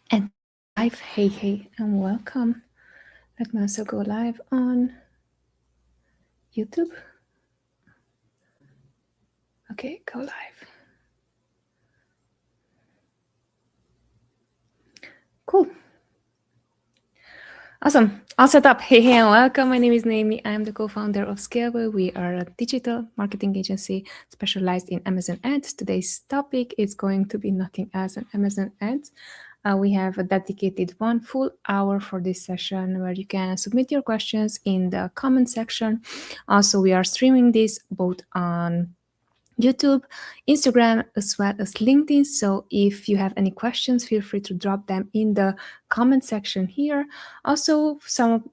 And live, hey, and welcome. Let me also go live on YouTube. Okay, go live. Cool. Awesome. All set up. Hey, and welcome. My name is Noemi. I'm the co-founder of Scalable. We are a digital marketing agency specialized in Amazon ads. Today's topic is going to be nothing else than Amazon ads. We have a dedicated 1 full hour for this session where you can submit your questions in the comment section. Also, we are streaming this both on YouTube, Instagram, as well as LinkedIn. So if you have any questions, feel free to drop them in the comment section here. Also, some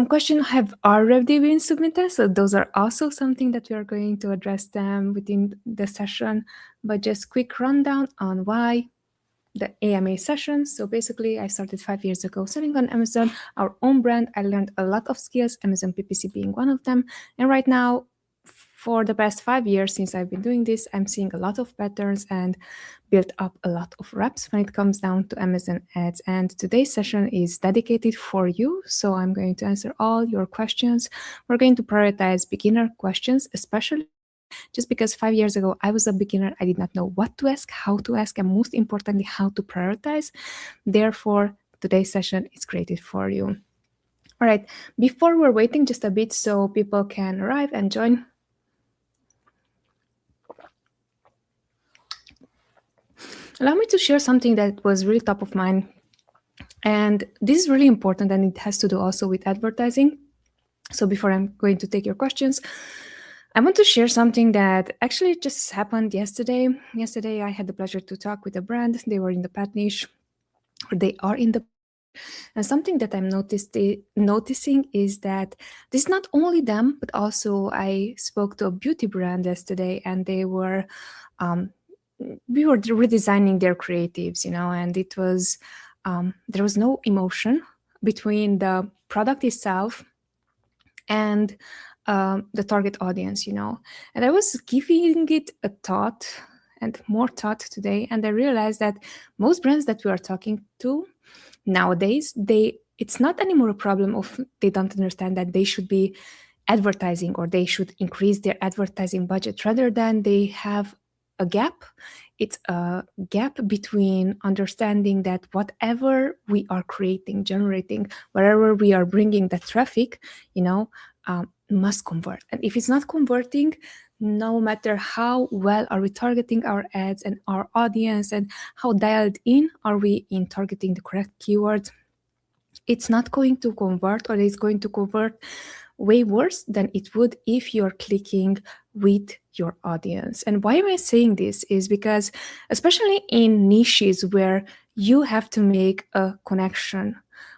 questions have already been submitted, so those are also something that we are going to address them within the session. But just quick rundown on why the AMA session. So basically, I started 5 years ago selling on Amazon, our own brand. I learned a lot of skills, Amazon PPC being one of them. And right now, for the past 5 years since I've been doing this, I'm seeing a lot of patterns and built up a lot of reps when it comes down to Amazon ads. And today's session is dedicated for you. So I'm going to answer all your questions. We're going to prioritize beginner questions, especially just because 5 years ago I was a beginner. I did not know what to ask, how to ask, and most importantly, how to prioritize. Therefore, today's session is created for you. All right, before we're waiting just a bit so people can arrive and join, allow me to share something that was really top of mind. And this is really important, and it has to do also with advertising. So before I'm going to take your questions, I want to share something that actually just happened yesterday. Yesterday, I had the pleasure to talk with a brand. They were in the pet niche, or they are in the. And something that I'm noticing is that this is not only them, but also I spoke to a beauty brand yesterday, and they were, we were redesigning their creatives, and it was, there was no emotion between the product itself and the target audience, And I was giving it a thought and more thought today, and I realized that most brands that we are talking to nowadays, it's not anymore a problem of they don't understand that they should be advertising or they should increase their advertising budget, rather than they have a gap. It's a gap between understanding that whatever we are creating, generating, wherever we are bringing that traffic, must convert. And if it's not converting, no matter how well are we targeting our ads and our audience and how dialed in are we in targeting the correct keywords, it's not going to convert, or it's going to convert way worse than it would if you're clicking with your audience. And why am I saying this is because, especially in niches where you have to make a connection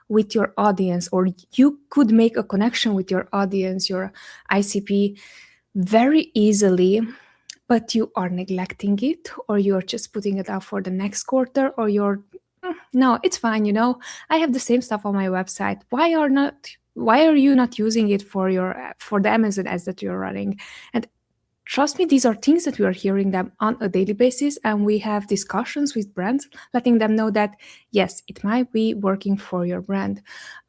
with your audience, or you could make a connection with your audience, your ICP, very easily, but you are neglecting it, or you're just putting it out for the next quarter, or you're no, it's fine, I have the same stuff on my website. Why are you not using it for the Amazon ads that you're running? And trust me, these are things that we are hearing them on a daily basis, and we have discussions with brands, letting them know that yes, it might be working for your brand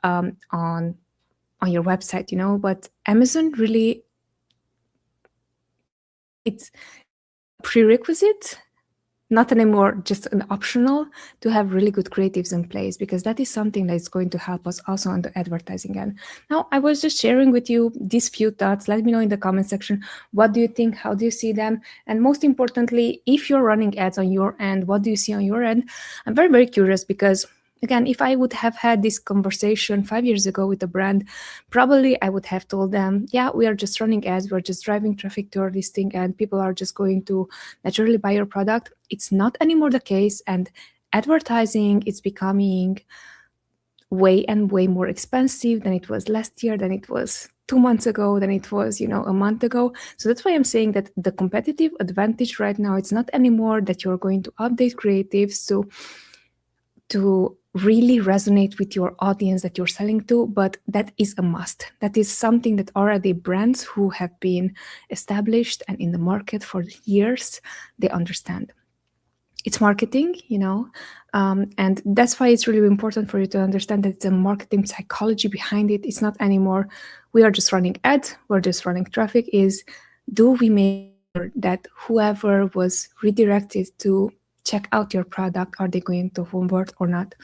on your website, but Amazon really, it's prerequisite, not anymore just an optional, to have really good creatives in place, because that is something that is going to help us also on the advertising end. Now, I was just sharing with you these few thoughts. Let me know in the comment section, what do you think? How do you see them? And most importantly, if you're running ads on your end, what do you see on your end? I'm very, very curious, because again, if I would have had this conversation 5 years ago with a brand, probably I would have told them, yeah, we are just running ads, we're just driving traffic to our listing, and people are just going to naturally buy your product. It's not anymore the case, and advertising is becoming way and way more expensive than it was last year, than it was 2 months ago, than it was, a month ago. So that's why I'm saying that the competitive advantage right now, it's not anymore that you're going to update creatives to really resonate with your audience that you're selling to, but that is a must. That is something that already brands who have been established and in the market for years, they understand. it's marketing, and that's why it's really important for you to understand that it's a marketing psychology behind it. It's not anymore we are just running ads, we're just running traffic. Is, do we make sure that whoever was redirected to check out your product, are they going to convert or not?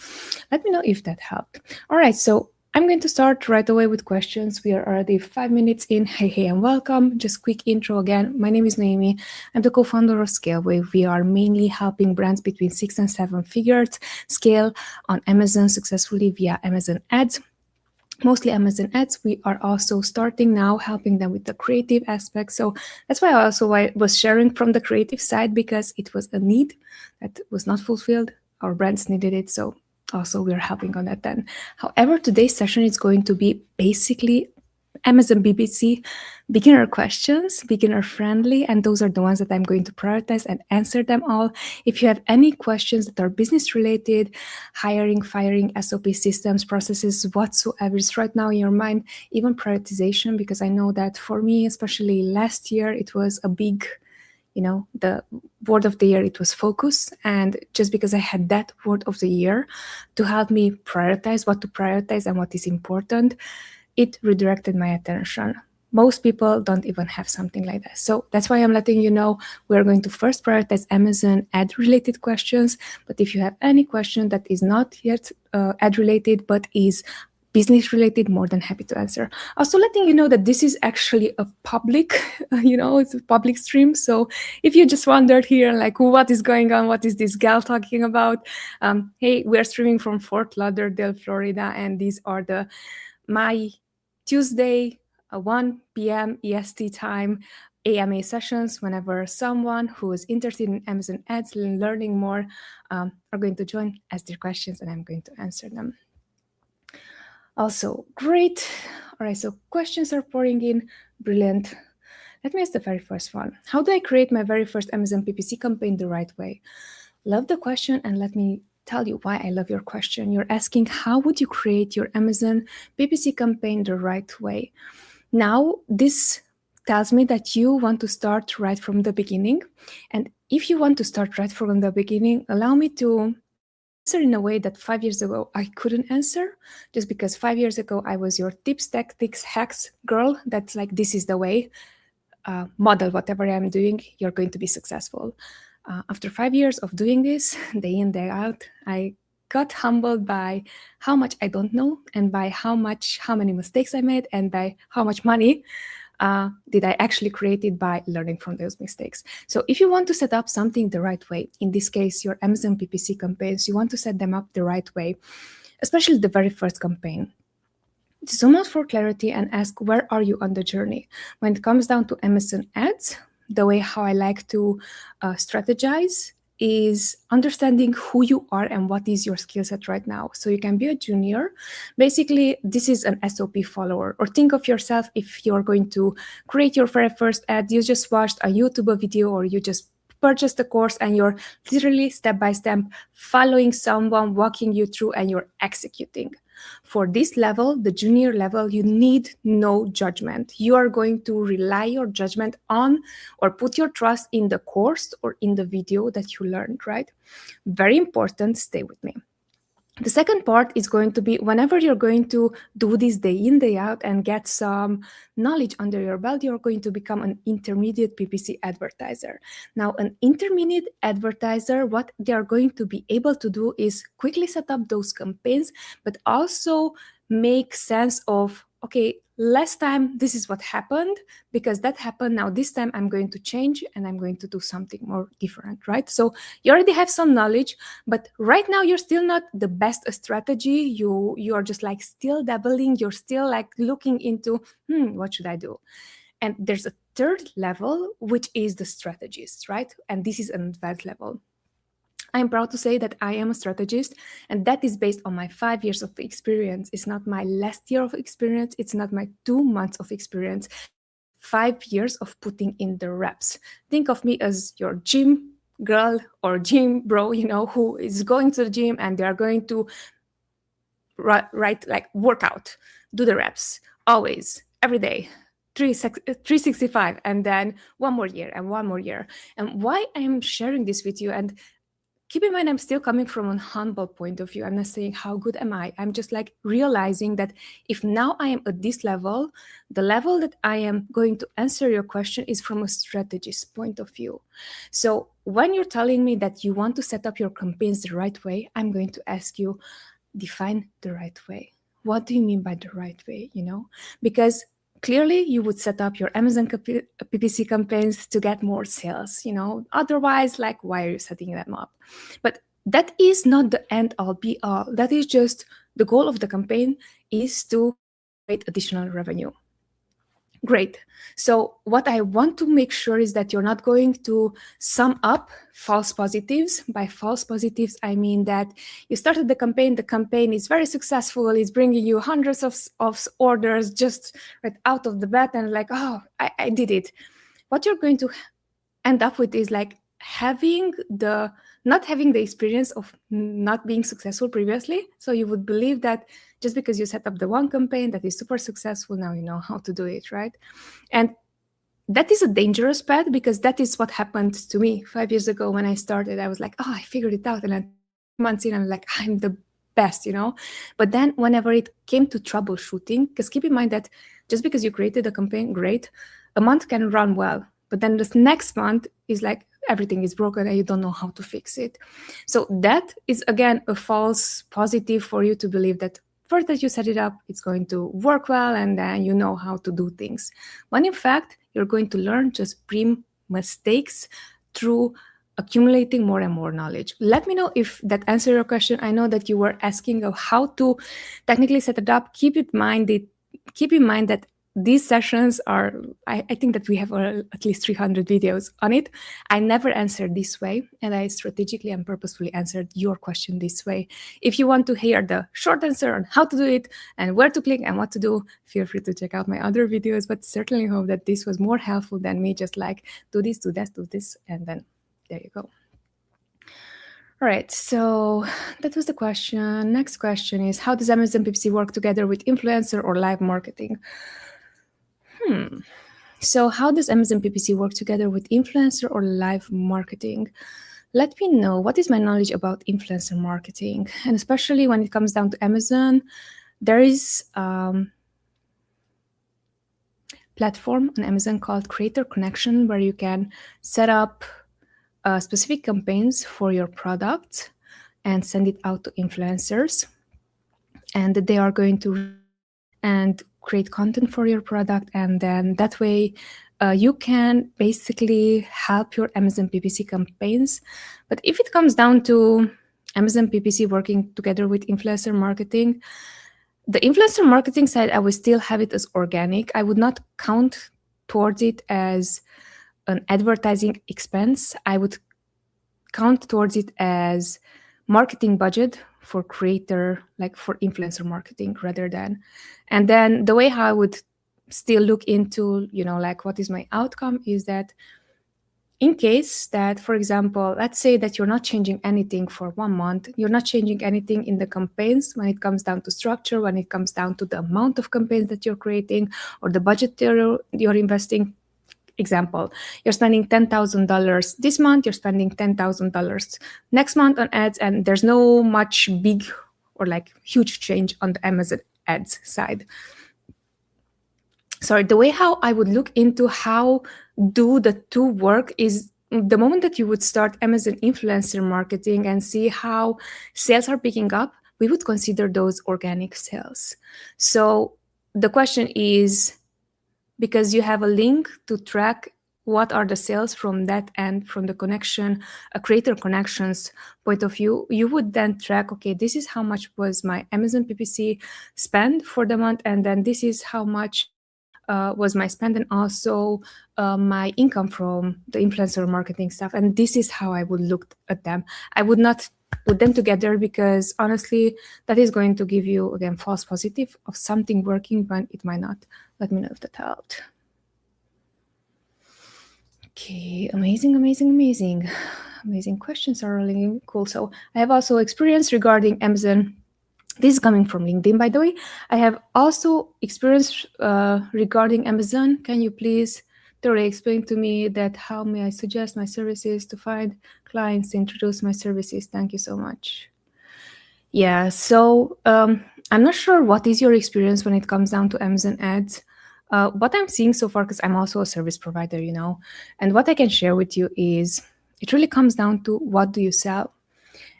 Let me know if that helped. All right, so I'm going to start right away with questions. We are already 5 minutes in. Hey, and welcome. Just quick intro again. My name is Noemi. I'm the co-founder of Scale, where we are mainly helping brands between 6 and 7 figures scale on Amazon successfully via Amazon ads. Mostly Amazon ads. We are also starting now helping them with the creative aspect. So that's why I also was sharing from the creative side, because it was a need that was not fulfilled. Our brands needed it. So also we're helping on that then. However, today's session is going to be basically Amazon PPC beginner questions, beginner friendly, and those are the ones that I'm going to prioritize and answer them all. If you have any questions that are business related, hiring, firing, SOP systems, processes, whatsoever is right now in your mind, even prioritization, because I know that for me, especially last year, it was a big, the word of the year, it was focus. And just because I had that word of the year to help me prioritize what to prioritize and what is important, it redirected my attention. Most people don't even have something like that. So that's why I'm letting you know we're going to first prioritize Amazon ad related questions. But if you have any question that is not yet ad related, but is business related, more than happy to answer. Also letting you know that this is actually a public, it's a public stream. So if you just wondered here, like, what is going on? What is this gal talking about? Hey, we're streaming from Fort Lauderdale, Florida, and these are my Tuesday, 1 p.m. EST time, AMA sessions, whenever someone who is interested in Amazon ads and learning more are going to join, ask their questions, and I'm going to answer them. Also, great. All right, so questions are pouring in. Brilliant. Let me ask the very first one. How do I create my very first Amazon PPC campaign the right way? Love the question, and let me tell you why I love your question. You're asking, how would you create your Amazon PPC campaign the right way? Now, this tells me that you want to start right from the beginning. And if you want to start right from the beginning, allow me to answer in a way that 5 years ago I couldn't answer, just because 5 years ago I was your tips, tactics, hacks girl. That's like, this is the way. Model whatever I'm doing, you're going to be successful. After 5 years of doing this, day in, day out, I got humbled by how much I don't know, and by how many mistakes I made, and by how much money did I actually create it by learning from those mistakes. So if you want to set up something the right way, in this case, your Amazon PPC campaigns, you want to set them up the right way, especially the very first campaign. Zoom out for clarity and ask, where are you on the journey? When it comes down to Amazon ads, the way how I like to strategize is understanding who you are and what is your skill set right now. So you can be a junior. Basically, this is an SOP follower. Or think of yourself, if you're going to create your very first ad, you just watched a YouTube video, or you just purchased a course, and you're literally step by step following someone, walking you through, and you're executing. For this level, the junior level, you need no judgment. You are going to rely your judgment on, or put your trust in, the course or in the video that you learned, right? Very important, stay with me. The second part is going to be, whenever you're going to do this day in, day out, and get some knowledge under your belt, you're going to become an intermediate PPC advertiser. Now, an intermediate advertiser, what they are going to be able to do is quickly set up those campaigns, but also make sense of, okay, last time this is what happened, because that happened. Now this time I'm going to change, and I'm going to do something more different, right? So you already have some knowledge, but right now you're still not the best strategy. You are just like still dabbling. You're still like looking into, what should I do? And there's a third level, which is the strategist, right? And this is an advanced level. I'm proud to say that I am a strategist, and that is based on my 5 years of experience. It's not my last year of experience. It's not my 2 months of experience. It's 5 years of putting in the reps. Think of me as your gym girl or gym bro, who is going to the gym, and they are going to work out, do the reps, always, every day. 365, and then one more year and one more year. And why I'm sharing this with you, and keep in mind, I'm still coming from a humble point of view. I'm not saying how good am I. I'm just like realizing that if now I am at this level, the level that I am going to answer your question is from a strategist point of view. So when you're telling me that you want to set up your campaigns the right way, I'm going to ask you, define the right way. What do you mean by the right way? Because clearly you would set up your Amazon PPC campaigns to get more sales, otherwise, like, why are you setting them up? But that is not the end all be all. That is just the goal of the campaign is to create additional revenue. Great. So what I want to make sure is that you're not going to sum up false positives. By false positives, I mean that you started the campaign is very successful, it's bringing you hundreds of orders just right out of the bat, and like, oh, I did it. What you're going to end up with is like not having the experience of not being successful previously. So you would believe that just because you set up the one campaign that is super successful, now you know how to do it, right? And that is a dangerous path, because that is what happened to me 5 years ago when I started. I was like, oh, I figured it out. And then months in, I'm like, I'm the best, But then whenever it came to troubleshooting, because keep in mind that just because you created a campaign, great, a month can run well. But then this next month is like everything is broken and you don't know how to fix it. So that is, again, a false positive for you to believe that first that you set it up, it's going to work well, and then you know how to do things. When in fact, you're going to learn just mistakes through accumulating more and more knowledge. Let me know if that answered your question. I know that you were asking of how to technically set it up. Keep in mind that these sessions are, I think that we have at least 300 videos on it. I never answered this way, and I strategically and purposefully answered your question this way. If you want to hear the short answer on how to do it and where to click and what to do, feel free to check out my other videos, but certainly hope that this was more helpful than me just like, do this, do that, do this, and then there you go. All right, so that was the question. Next question is, how does Amazon PPC work together with influencer or live marketing? So how does Amazon PPC work together with influencer or live marketing? Let me know, what is my knowledge about influencer marketing? And especially when it comes down to Amazon, there is a platform on Amazon called Creator Connection, where you can set up specific campaigns for your product and send it out to influencers. And they are going to and create content for your product, and then that way you can basically help your Amazon PPC campaigns. But if it comes down to Amazon PPC working together with influencer marketing, the influencer marketing side, I would still have it as organic. I would not count towards it as an advertising expense. I would count towards it as marketing budget for creator, like for influencer marketing rather than. And then the way how I would still look into, like what is my outcome is that in case that, for example, let's say that you're not changing anything for 1 month, you're not changing anything in the campaigns when it comes down to structure, when it comes down to the amount of campaigns that you're creating or the budget you're investing. Example, you're spending $10,000 this month, you're spending $10,000 next month on ads, and there's no much big or like huge change on the Amazon ads side. So the way how I would look into how do the two work is the moment that you would start Amazon influencer marketing and see how sales are picking up, we would consider those organic sales. So the question is, because you have a link to track what are the sales from that and from the connection, a creator connections point of view, you would then track, okay, this is how much was my Amazon PPC spend for the month, and then this is how much was my spend, and also my income from the influencer marketing stuff. And this is how I would look at them. I would not put them together, because honestly, that is going to give you, again, false positive of something working when it might not. Let me know if that helped. Okay, amazing. Amazing questions are really cool. So I have also experience regarding Amazon. This is coming from LinkedIn, by the way. I have also experience regarding Amazon. Can you please They already explained to me that how may I suggest my services to find clients to introduce my services. Thank you so much. Yeah, so I'm not sure what is your experience when it comes down to Amazon ads. What I'm seeing so far, because I'm also a service provider, and what I can share with you is it really comes down to what do you sell.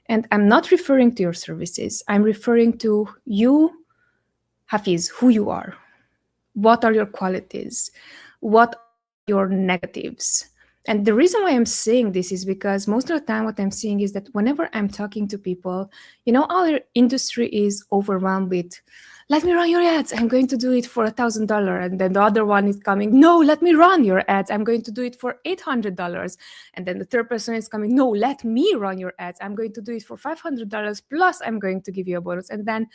And I'm not referring to your services. I'm referring to you, Hafiz, who you are. What are your qualities? What are your negatives? And the reason why I'm saying this is because most of the time what I'm seeing is that whenever I'm talking to people, our industry is overwhelmed with, let me run your ads, I'm going to do it for $1,000. And then the other one is coming, no, let me run your ads, I'm going to do it for $800. And then the third person is coming, no, let me run your ads, I'm going to do it for $500, plus I'm going to give you a bonus. And then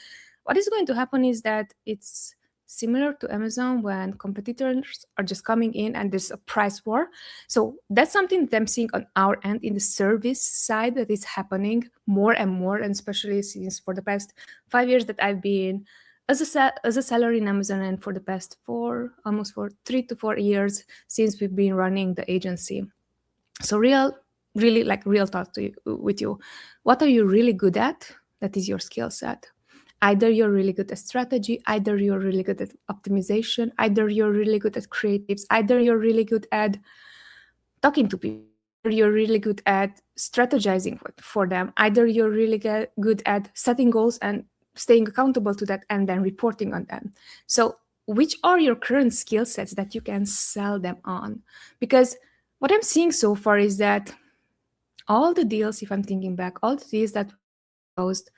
what is going to happen is that it's similar to Amazon when competitors are just coming in and there's a price war. So that's something that I'm seeing on our end in the service side that is happening more and more, and especially since for the past 5 years that I've been as a seller in Amazon, and for the past almost 3 to 4 years since we've been running the agency. So really like real talk with you. What are you really good at? That is your skill set. Either you're really good at strategy, either you're really good at optimization, either you're really good at creatives, either you're really good at talking to people, either you're really good at strategizing for them, either you're really good at setting goals and staying accountable to that and then reporting on them. So which are your current skill sets that you can sell them on? Because what I'm seeing so far is that all the deals, if I'm thinking back, all the deals that closed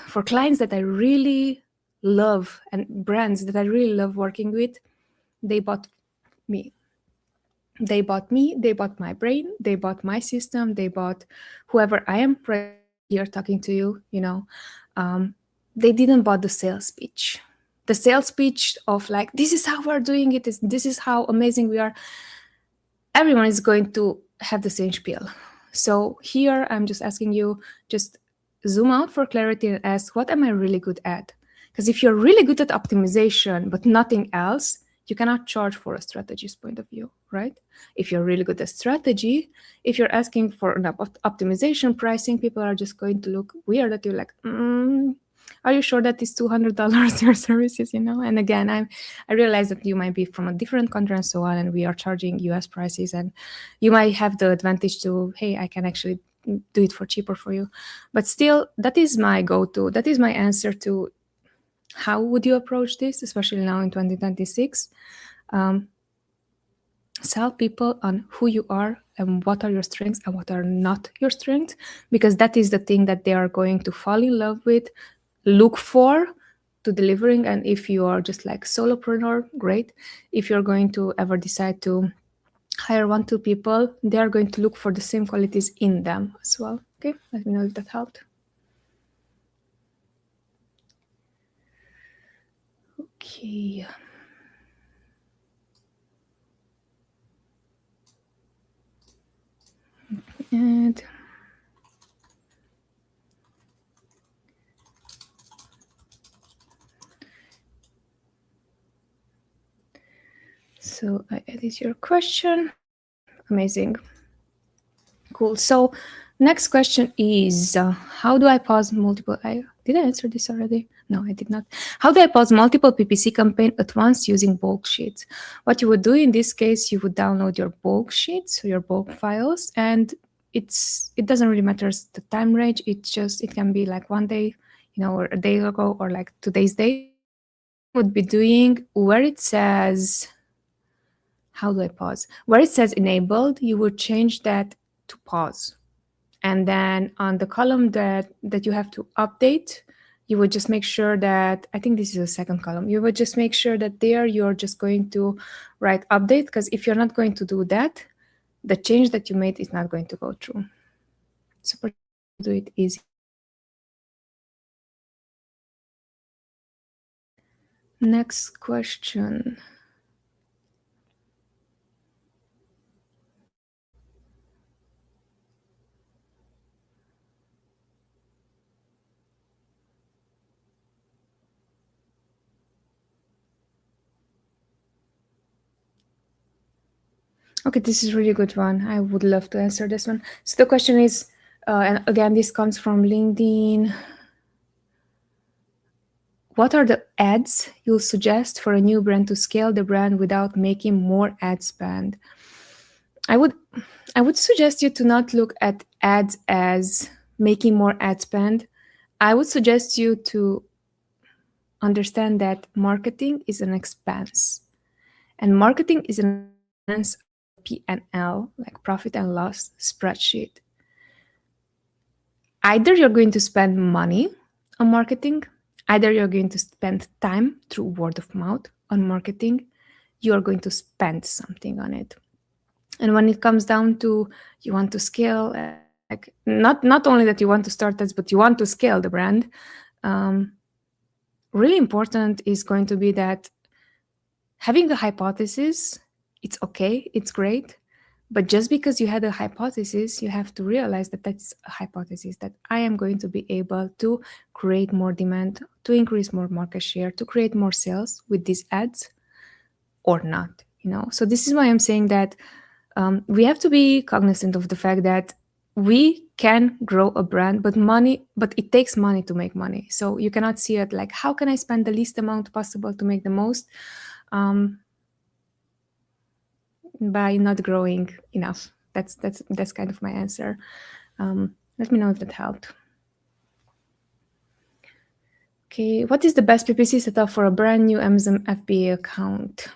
for clients that I really love and brands that I really love working with, they bought me. They bought me, they bought my brain, they bought my system, they bought whoever I am right here talking to you. They didn't bought the sales pitch. The sales pitch of like, this is how we're doing it, this is how amazing we are. Everyone is going to have the same spiel. So here I'm just asking you, just zoom out for clarity and ask, what am I really good at? Because if you're really good at optimization, but nothing else, you cannot charge for a strategy's point of view, right? If you're really good at strategy, if you're asking for an optimization pricing, people are just going to look weird at you like, are you sure that is $200 your services, And again, I realize that you might be from a different country and so on, and we are charging US prices, and you might have the advantage to, hey, I can actually do it for cheaper for you. But still, that is my go-to. That is my answer to how would you approach this, especially now in 2026. Sell people on who you are and what are your strengths and what are not your strengths, because that is the thing that they are going to fall in love with, look for to delivering. And if you are just like solopreneur, great. If you're going to ever decide to hire 1-2 people, they are going to look for the same qualities in them as well. Okay, let me know if that helped. Okay. And so I edit your question. Amazing. Cool. So next question is, how do I pause multiple? Did I answer this already? No, I did not. How do I pause multiple PPC campaign at once using bulk sheets? What you would do in this case, you would download your bulk sheets, your bulk files, and it doesn't really matter the time range. It can be like one day, or a day ago, or like today's date. Would be doing where it says, how do I pause? Where it says enabled, you would change that to pause. And then on the column that you have to update, you would just make sure that, I think this is the second column, you would just make sure that there you're just going to write update, because if you're not going to do that, the change that you made is not going to go through. So do it easy. Next question. Okay, this is a really good one. I would love to answer this one. So the question is, and again, this comes from LinkedIn. What are the ads you'll suggest for a new brand to scale the brand without making more ad spend? I would I would suggest you to not look at ads as making more ad spend. I would suggest you to understand that marketing is an expense. And marketing is an expense of your P&L, like profit and loss spreadsheet. Either you're going to spend money on marketing, either you're going to spend time through word of mouth on marketing, you are going to spend something on it. And when it comes down to you want to scale, like not only that you want to start ads, but you want to scale the brand, really important is going to be that having a hypothesis, it's okay, it's great. But just because you had a hypothesis, you have to realize that that's a hypothesis, that I am going to be able to create more demand, to increase more market share, to create more sales with these ads or not, you know? So this is why I'm saying that we have to be cognizant of the fact that we can grow a brand, but it takes money to make money. So you cannot see it like, how can I spend the least amount possible to make the most? By not growing enough. That's kind of my answer. Let me know if that helped. Okay, what is the best PPC setup for a brand new Amazon FBA account?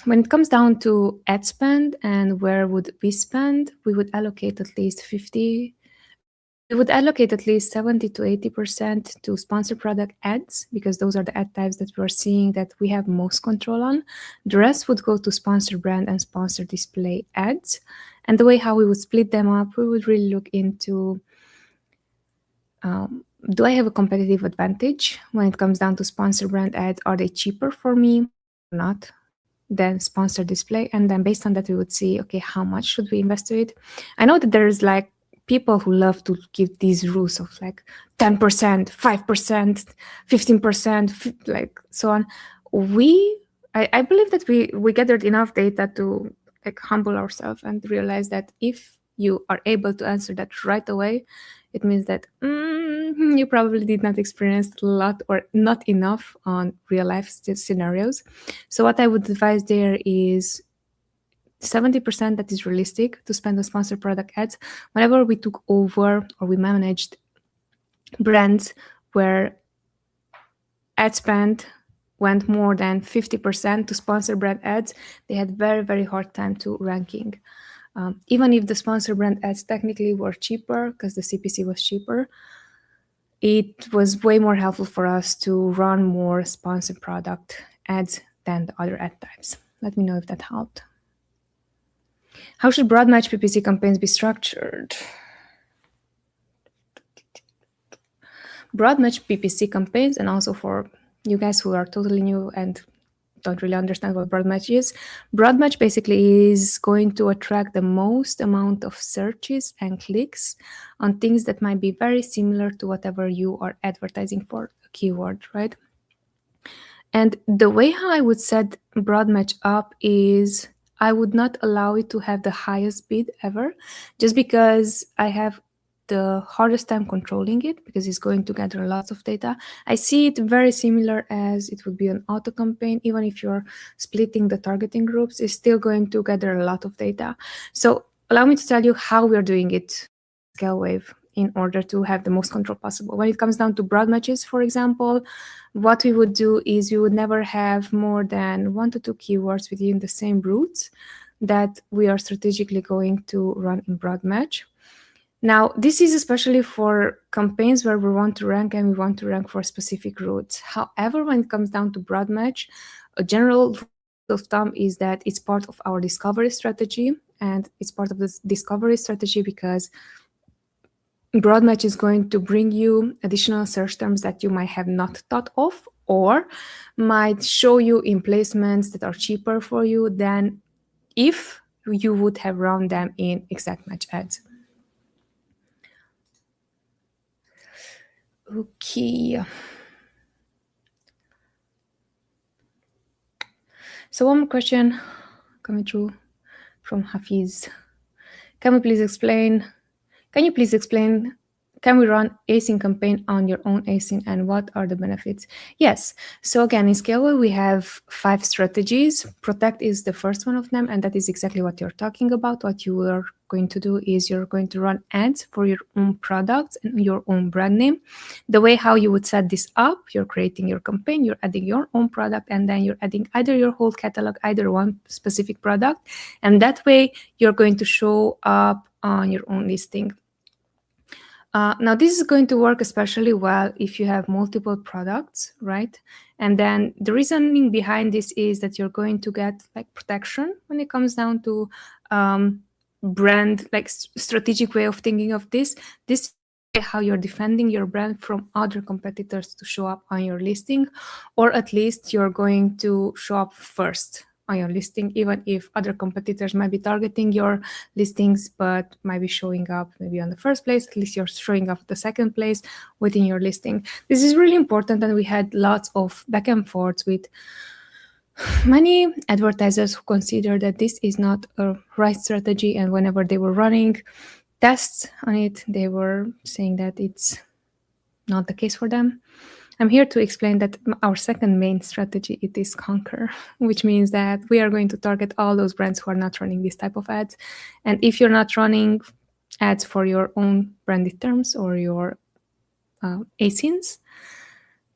When it comes down to ad spend and where would we spend, we would allocate at least 70 to 80% to sponsor product ads, because those are the ad types that we're seeing that we have most control on. The rest would go to sponsor brand and sponsor display ads. And the way how we would split them up, we would really look into, do I have a competitive advantage when it comes down to sponsor brand ads? Are they cheaper for me or not than sponsor display? And then based on that, we would see, okay, how much should we invest to it? I know that there's like people who love to give these rules of like 10%, 5%, 15%, like so on. I believe that we gathered enough data to like humble ourselves and realize that if you are able to answer that right away, it means that you probably did not experience a lot or not enough on real life scenarios. So what I would advise there is 70% that is realistic to spend on sponsored product ads. Whenever we took over or we managed brands where ad spend went more than 50% to sponsor brand ads, they had very, very hard time to ranking. Even if the sponsor brand ads technically were cheaper because the CPC was cheaper, it was way more helpful for us to run more sponsored product ads than the other ad types. Let me know if that helped. How should broad match PPC campaigns be structured? Broad match PPC campaigns, and also for you guys who are totally new and don't really understand what broad match is, broad match basically is going to attract the most amount of searches and clicks on things that might be very similar to whatever you are advertising for, a keyword, right? And the way how I would set broad match up is I would not allow it to have the highest bid ever, just because I have the hardest time controlling it, because it's going to gather lots of data. I see it very similar as it would be an auto campaign. Even if you're splitting the targeting groups, it's still going to gather a lot of data. So allow me to tell you how we're doing it scale wave in order to have the most control possible. When it comes down to broad matches, for example, what we would do is we would never have more than 1 to 2 keywords within the same routes that we are strategically going to run in broad match. Now, this is especially for campaigns where we want to rank and we want to rank for specific routes. However, when it comes down to broad match, a general rule of thumb is that it's part of our discovery strategy, and it's part of this discovery strategy because broad match is going to bring you additional search terms that you might have not thought of, or might show you in placements that are cheaper for you than if you would have run them in exact match ads. Okay. So one more question coming through from Hafiz. Can you please explain can we run async campaign on your own async and what are the benefits? Yes. So again, in Scaleway, we have 5 strategies. Protect is the first one of them, and that is exactly what you're talking about. What you are going to do is you're going to run ads for your own products and your own brand name. The way how you would set this up, you're creating your campaign, you're adding your own product, and then you're adding either your whole catalog, either one specific product. And that way you're going to show up on your own listing. Now, this is going to work especially well if you have multiple products, right? And then the reasoning behind this is that you're going to get like protection when it comes down to brand, like strategic way of thinking of this. This is how you're defending your brand from other competitors to show up on your listing, or at least you're going to show up first on your listing, even if other competitors might be targeting your listings, but might be showing up maybe on the first place, at least you're showing up the second place within your listing. This is really important, and we had lots of back and forth with many advertisers who consider that this is not a right strategy, and whenever they were running tests on it, they were saying that it's not the case for them. I'm here to explain that our second main strategy, it is conquer, which means that we are going to target all those brands who are not running this type of ads. And if you're not running ads for your own branded terms or your asins,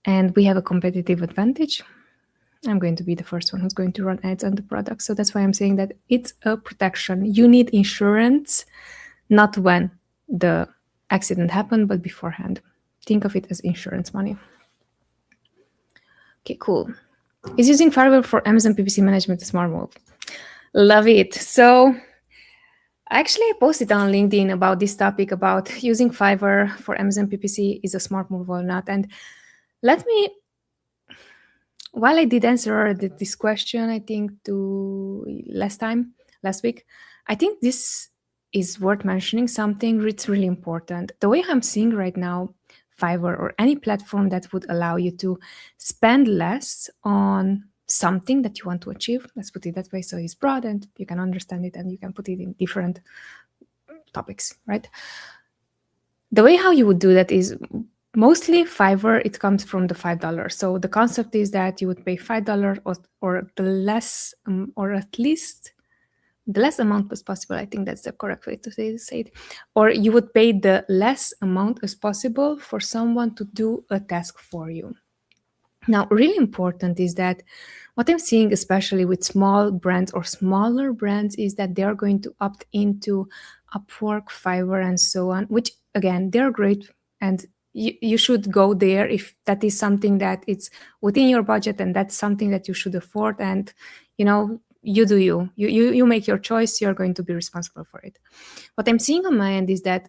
and we have a competitive advantage, I'm going to be the first one who's going to run ads on the product. So that's why I'm saying that it's a protection. You need insurance, not when the accident happened, but beforehand. Think of it as insurance money. Okay, cool. Is using Fiverr for Amazon PPC management a smart move? Love it. So actually, I posted on LinkedIn about this topic about using Fiverr for Amazon PPC is a smart move or not. And let me, while I did answer this question, I think last week, I think this is worth mentioning something. It's really important. The way I'm seeing right now, Fiverr or any platform that would allow you to spend less on something that you want to achieve. Let's put it that way. So it's broad and you can understand it and you can put it in different topics, right? The way how you would do that is mostly Fiverr, it comes from the $5. So the concept is that you would pay $5 or the less, or at least the less amount as possible. I think that's the correct way to say it. Or you would pay the less amount as possible for someone to do a task for you. Now, really important is that what I'm seeing, especially with small brands or smaller brands, is that they're going to opt into Upwork, Fiverr, and so on, which again, they're great. And you should go there if that is something that it's within your budget and that's something that you should afford. And, you do you make your choice, you're going to be responsible for it. What I'm seeing on my end is that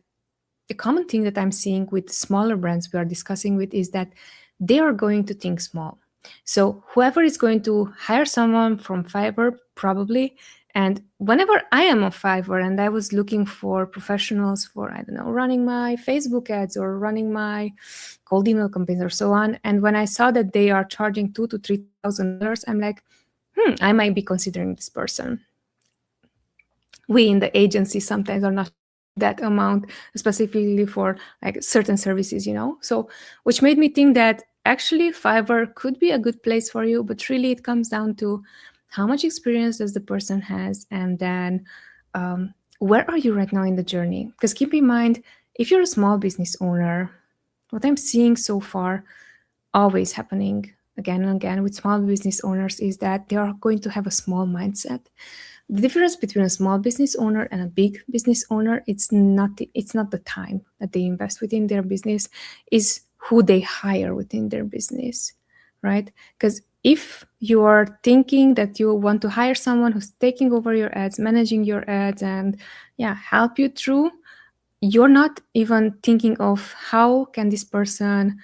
the common thing that I'm seeing with smaller brands we are discussing with is that they are going to think small. So whoever is going to hire someone from Fiverr, probably, and whenever I am on Fiverr and I was looking for professionals for, I don't know, running my Facebook ads or running my cold email campaigns or so on, and when I saw that they are charging $2,000 to $3,000, I'm like, I might be considering this person. We in the agency sometimes are not that amount specifically for like certain services, so which made me think that actually Fiverr could be a good place for you, but really it comes down to how much experience does the person has, and then where are you right now in the journey? Because keep in mind, if you're a small business owner, what I'm seeing so far always happening again and again with small business owners is that they are going to have a small mindset. The difference between a small business owner and a big business owner, it's not the time that they invest within their business, is who they hire within their business, right? Because if you are thinking that you want to hire someone who's taking over your ads, managing your ads, and help you through, you're not even thinking of how can this person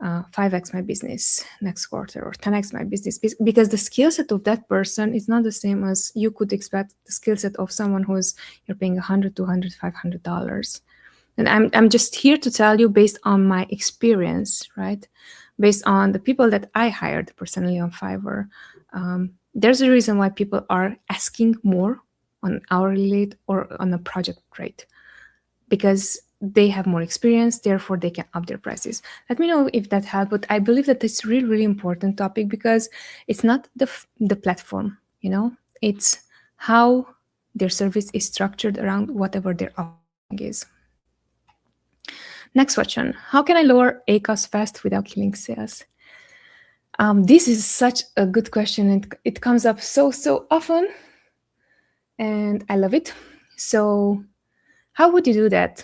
5x my business next quarter or 10x my business, because the skill set of that person is not the same as you could expect the skill set of someone who's you're paying $100, $200, $500. And I'm just here to tell you based on my experience, right? Based on the people that I hired personally on Fiverr, There's a reason why people are asking more on hourly rate or on a project rate, because they have more experience, therefore they can up their prices. Let me know if that helped, but I believe that it's really, really important topic, because it's not the platform, it's how their service is structured around whatever their offering is. Next question: how can I lower ACOS fast without killing sales? This is such a good question, and it comes up so often, and I love it. So how would you do that?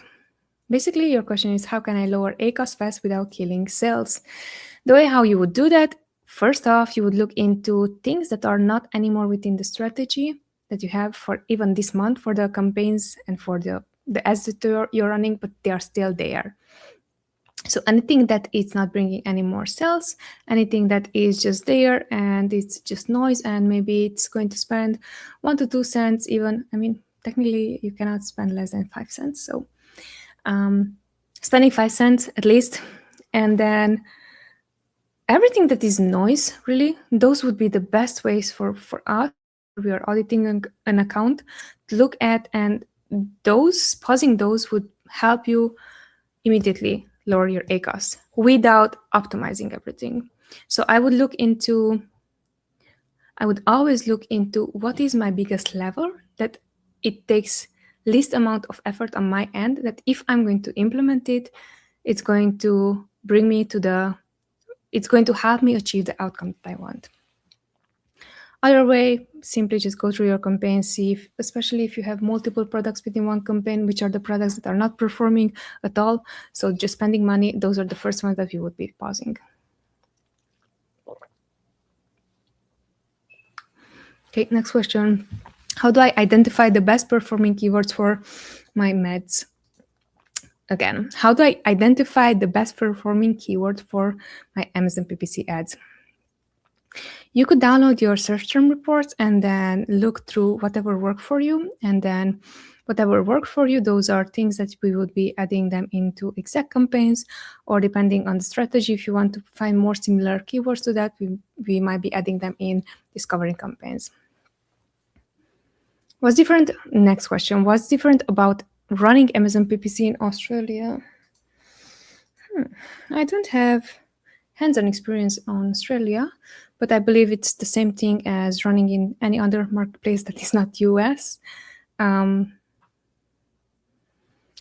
Basically, your question is, how can I lower ACOS fast without killing sales? The way how you would do that, first off, you would look into things that are not anymore within the strategy that you have for even this month for the campaigns and for the ads that you're running, but they are still there. So anything that is not bringing any more sales, anything that is just there and it's just noise, and maybe it's going to spend 1 to 2 cents even. I mean, technically you cannot spend less than 5 cents. So spending 5 cents at least, and then everything that is noise, really, those would be the best ways for us whenever we are auditing an account to look at, and pausing those would help you immediately lower your ACOS without optimizing everything. So I would always look into what is my biggest level that it takes least amount of effort on my end, that if I'm going to implement it, it's going to it's going to help me achieve the outcome that I want. Other way, simply just go through your campaign, see especially if you have multiple products within one campaign, which are the products that are not performing at all. So just spending money, those are the first ones that you would be pausing. Okay, next question. How do I identify the best performing keywords for my meds? Again, how do I identify the best performing keyword for my Amazon PPC ads? You could download your search term reports and then look through whatever worked for you. And then whatever worked for you, those are things that we would be adding them into exact campaigns, or depending on the strategy, if you want to find more similar keywords to that, we might be adding them in discovering campaigns. What's different? Next question. What's different about running Amazon PPC in Australia? I don't have hands-on experience on Australia, but I believe it's the same thing as running in any other marketplace that is not US.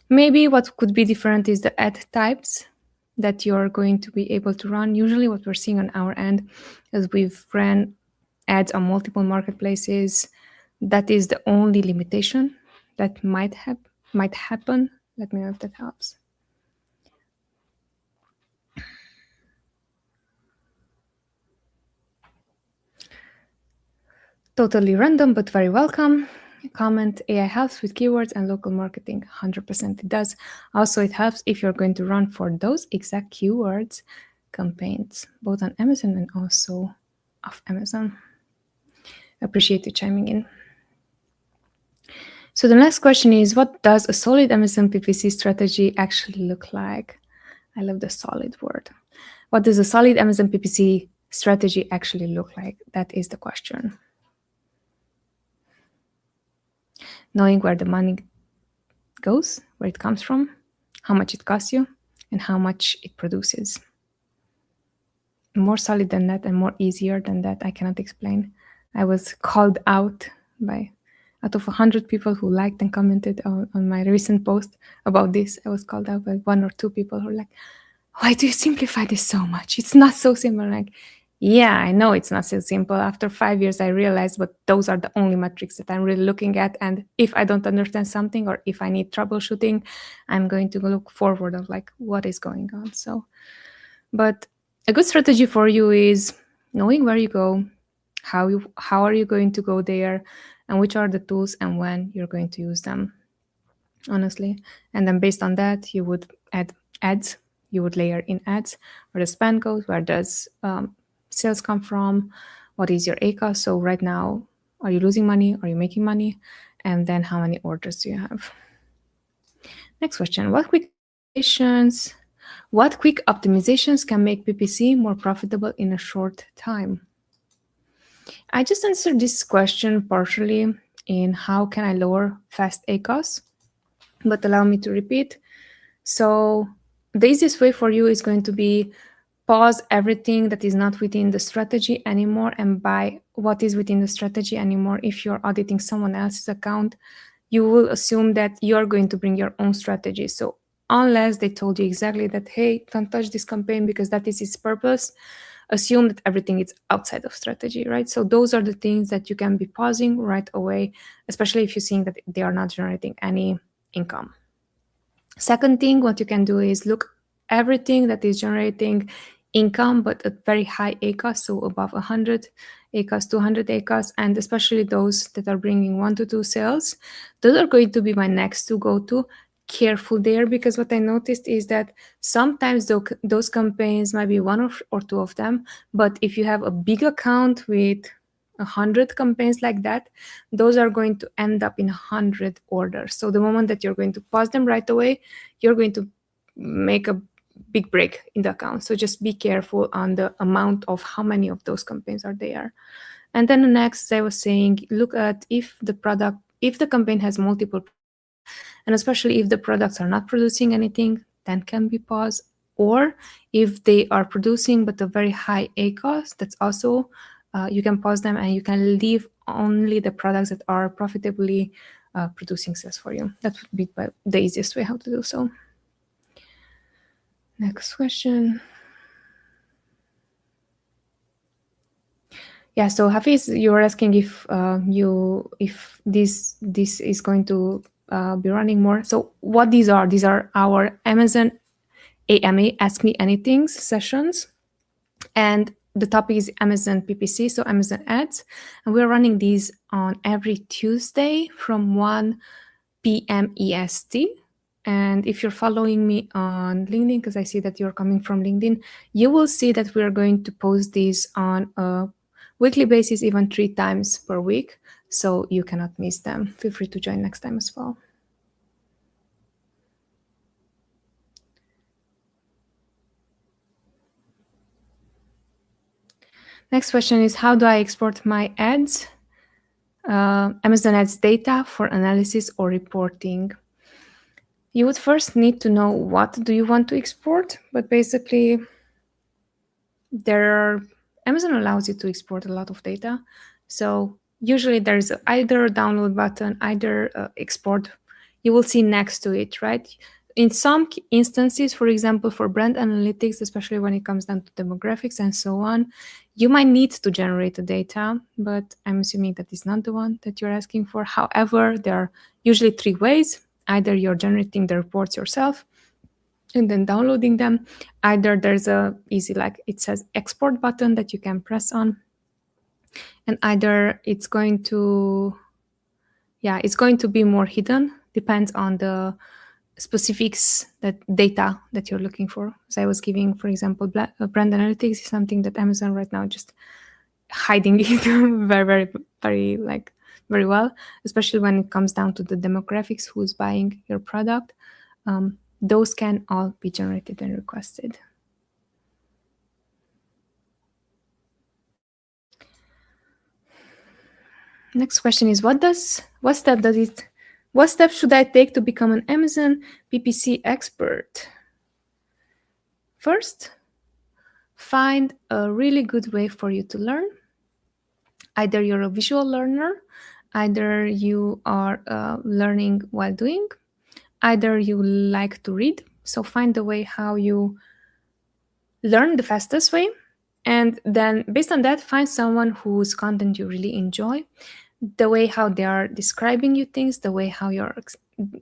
Maybe what could be different is the ad types that you're going to be able to run. Usually what we're seeing on our end is we've ran ads on multiple marketplaces. That is the only limitation that might happen. Let me know if that helps. Totally random, but very welcome. Comment: AI helps with keywords and local marketing. 100% it does. Also, it helps if you're going to run for those exact keywords campaigns, both on Amazon and also off Amazon. Appreciate you chiming in. So the next question is, what does a solid Amazon PPC strategy actually look like? I love the solid word. What does a solid Amazon PPC strategy actually look like? That is the question. Knowing where the money goes, where it comes from, how much it costs you, and how much it produces. More solid than that and more easier than that, I cannot explain. I was called out of 100 people who liked and commented on my recent post about this. I was called out by 1 or 2 people who were like, why do you simplify this so much? It's not so simple. I'm like, yeah, I know it's not so simple. After 5 years, I realized, but those are the only metrics that I'm really looking at. And if I don't understand something, or if I need troubleshooting, I'm going to look forward of like, what is going on? So, but a good strategy for you is knowing where you go, how are you going to go there, and which are the tools and when you're going to use them, honestly. And then based on that, you would add ads. You would layer in ads, where the spend goes, where does sales come from, what is your ACOS. So right now, are you losing money? Are you making money? And then how many orders do you have? Next question. What quick optimizations can make PPC more profitable in a short time? I just answered this question partially in how can I lower fast ACOS, but allow me to repeat. So the easiest way for you is going to be pause everything that is not within the strategy anymore and buy what is within the strategy anymore. If you're auditing someone else's account, you will assume that you're going to bring your own strategy. So unless they told you exactly that, hey, don't touch this campaign because that is its purpose, assume that everything is outside of strategy, right? So those are the things that you can be pausing right away, especially if you're seeing that they are not generating any income. Second thing, what you can do is look everything that is generating income, but at very high ACOS, so above 100 ACOS, 200 ACOS, and especially those that are bringing 1 to 2 sales. Those are going to be my next to go to. Careful there, because what I noticed is that sometimes those campaigns might be one or two of them, but if you have a big account with 100 campaigns like that, those are going to end up in 100 orders. So the moment that you're going to pause them right away, you're going to make a big break in the account. So just be careful on the amount of how many of those campaigns are there. And then the next, I was saying, look at if the campaign has multiple products, and especially if the products are not producing anything, then can be paused. Or if they are producing but a very high ACOS, that's also you can pause them and you can leave only the products that are profitably producing sales for you. That would be the easiest way how to do so. Next question. Yeah, so Hafiz, you were asking if this is going to be running more. So what these are our Amazon AMA, Ask Me Anything sessions, and the topic is Amazon PPC, so Amazon ads, and we're running these on every Tuesday from 1 p.m. EST. And if you're following me on LinkedIn, because I see that you're coming from LinkedIn, you will see that we're going to post these on a weekly basis, even 3 times per week, so you cannot miss them. Feel free to join next time as well. Next question is, how do I export my ads, Amazon ads data for analysis or reporting? You would first need to know what do you want to export, but basically Amazon allows you to export a lot of data. So usually there's either a download button, either export. You will see next to it, right? In some instances, for example, for brand analytics, especially when it comes down to demographics and so on, you might need to generate the data, but I'm assuming that is not the one that you're asking for. However, there are usually 3 ways. Either you're generating the reports yourself and then downloading them. Either there's a easy, like it says export button that you can press on, and either it's going to be more hidden, depends on the specifics, that data that you're looking for. So I was giving, for example, brand analytics is something that Amazon right now just hiding it very well, especially when it comes down to the demographics, who's buying your product. Those can all be generated and requested. Next question is, what step should I take to become an Amazon PPC expert? First, find a really good way for you to learn. Either you're a visual learner, either you are learning while doing, either you like to read. So find the way how you learn the fastest way, and then based on that, find someone whose content you really enjoy, the way how they are describing you things, the way how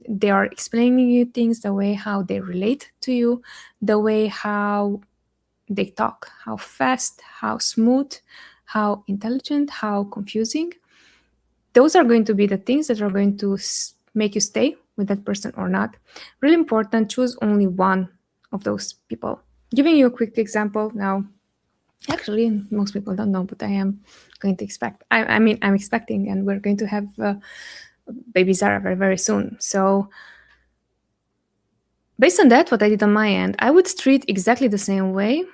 they are explaining you things, the way how they relate to you, the way how they talk, how fast, how smooth, how intelligent, how confusing. Those are going to be the things that are going to make you stay with that person or not. Really important, choose only one of those people. Giving you a quick example now. Actually, most people don't know, but I am going to expect. I'm expecting, and we're going to have baby Zara very, very soon. So based on that, what I did on my end, I would treat exactly the same way